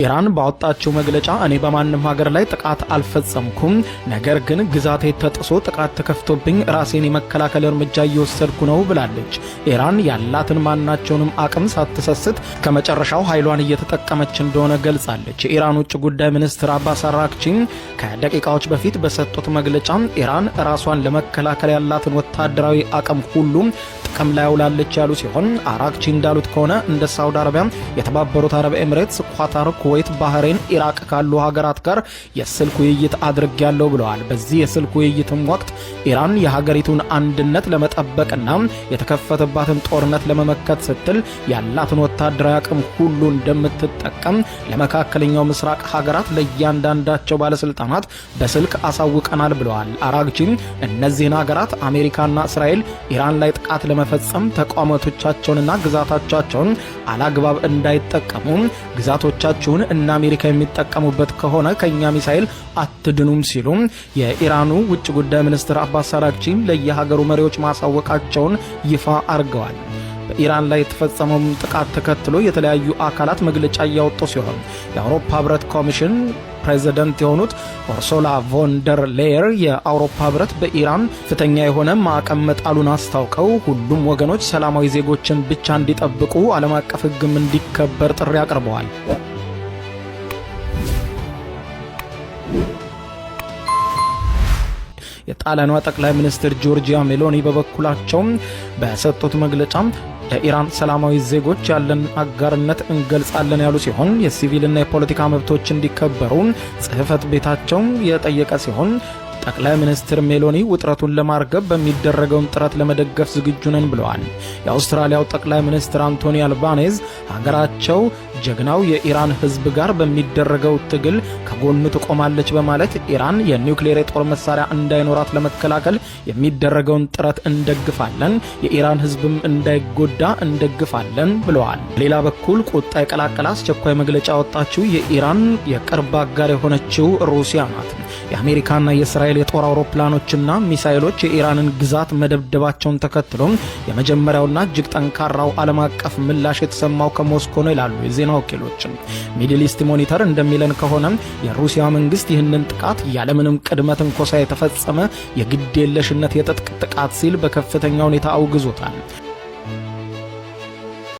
ኢራን ባወጣችው መግለጫ እኔ በማንም ሀገር ላይ ጥቃት አልፈጸምኩም፣ ነገር ግን ግዛቴ ተጥሶ ጥቃት ተከፍቶብኝ ራሴን የመከላከል እርምጃ እየወሰድኩ ነው ብላለች። ኢራን ያላትን ማናቸውንም አቅም ሳትሰስት ከመጨረሻው ኃይሏን እየተጠቀመች እንደሆነ ገልጻለች። የኢራን ውጭ ጉዳይ ሚኒስትር አባስ አራግቺ ከደቂቃዎች በፊት በሰጡት መግለጫ ኢራን ራሷን ለመከላከል ያላትን ወታደራዊ አቅም ሁሉ ጥቅም ላይ አውላለች ያሉ ሲሆን አራግቺ እንዳሉት ከሆነ እንደ ሳውዲ አረቢያ፣ የተባበሩት አረብ ኤሚሬትስ፣ ኳታር፣ ኩዌት፣ ባህሬን፣ ኢራቅ ካሉ ሀገራት ጋር የስልክ ውይይት አድርጌያለሁ ብለዋል። በዚህ የስልክ ውይይትም ወቅት ኢራን የሀገሪቱን አንድነት ለመጠበቅና የተከፈተባትን ጦርነት ለመመከት ስትል ያላትን ወታደራዊ አቅም ሁሉ እንደምትጠቀም ለመካከለኛው ምስራቅ ሀገራት ለእያንዳንዳቸው ባለስልጣናት በስልክ አሳውቀናል ብለዋል። አራግቺም እነዚህን ሀገራት አሜሪካና እስራኤል ኢራን ላይ ጥቃት ለመፈጸም ተቋማቶቻቸውንና ግዛቶቻቸውን አላግባብ እንዳይጠቀሙ ግዛቶቻቸውን እና አሜሪካ የሚጠቀሙበት ከሆነ ከኛ ሚሳኤል አትድኑም ሲሉ የኢራኑ ውጭ ጉዳይ ሚኒስትር አባስ አራግቺ ለየሀገሩ መሪዎች ማሳወቃቸውን ይፋ አድርገዋል። በኢራን ላይ የተፈጸመው ጥቃት ተከትሎ የተለያዩ አካላት መግለጫ እያወጡ ሲሆን የአውሮፓ ህብረት ኮሚሽን ፕሬዚደንት የሆኑት ኡርሱላ ቮን ደር ሌየር የአውሮፓ ህብረት በኢራን ከፍተኛ የሆነ ማዕቀብ መጣሉን አስታውቀው ሁሉም ወገኖች ሰላማዊ ዜጎችን ብቻ እንዲጠብቁ ዓለም አቀፍ ህግም እንዲከበር ጥሪ አቅርበዋል። የጣሊያኗ ጠቅላይ ሚኒስትር ጆርጂያ ሜሎኒ በበኩላቸው በሰጡት መግለጫ ለኢራን ሰላማዊ ዜጎች ያለን አጋርነት እንገልጻለን ያሉ ሲሆን የሲቪልና የፖለቲካ መብቶች እንዲከበሩ ጽህፈት ቤታቸው የጠየቀ ሲሆን ጠቅላይ ሚኒስትር ሜሎኒ ውጥረቱን ለማርገብ በሚደረገው ጥረት ለመደገፍ ዝግጁ ነን ብለዋል። የአውስትራሊያው ጠቅላይ ሚኒስትር አንቶኒ አልባኔዝ ሀገራቸው ጀግናው የኢራን ህዝብ ጋር በሚደረገው ትግል ከጎኑ ትቆማለች በማለት ኢራን የኒውክሌር የጦር መሳሪያ እንዳይኖራት ለመከላከል የሚደረገውን ጥረት እንደግፋለን፣ የኢራን ህዝብም እንዳይጎዳ እንደግፋለን ብለዋል። ሌላ በኩል ቁጣ የቀላቀለ አስቸኳይ መግለጫ ያወጣችው የኢራን የቅርብ አጋር የሆነችው ሩሲያ ናት። የአሜሪካና የእስራኤል የጦር አውሮፕላኖችና ሚሳኤሎች የኢራንን ግዛት መደብደባቸውን ተከትሎ የመጀመሪያውና እጅግ ጠንካራው ዓለም አቀፍ ምላሽ የተሰማው ከሞስኮ ነው ይላሉ የዜና ወኪሎች። ሚድል ኢስት ሞኒተር እንደሚለን ከሆነ የሩሲያ መንግስት ይህንን ጥቃት ያለምንም ቅድመ ትንኮሳ የተፈጸመ የግድ የለሽነት የትጥቅ ጥቃት ሲል በከፍተኛ ሁኔታ አውግዞታል።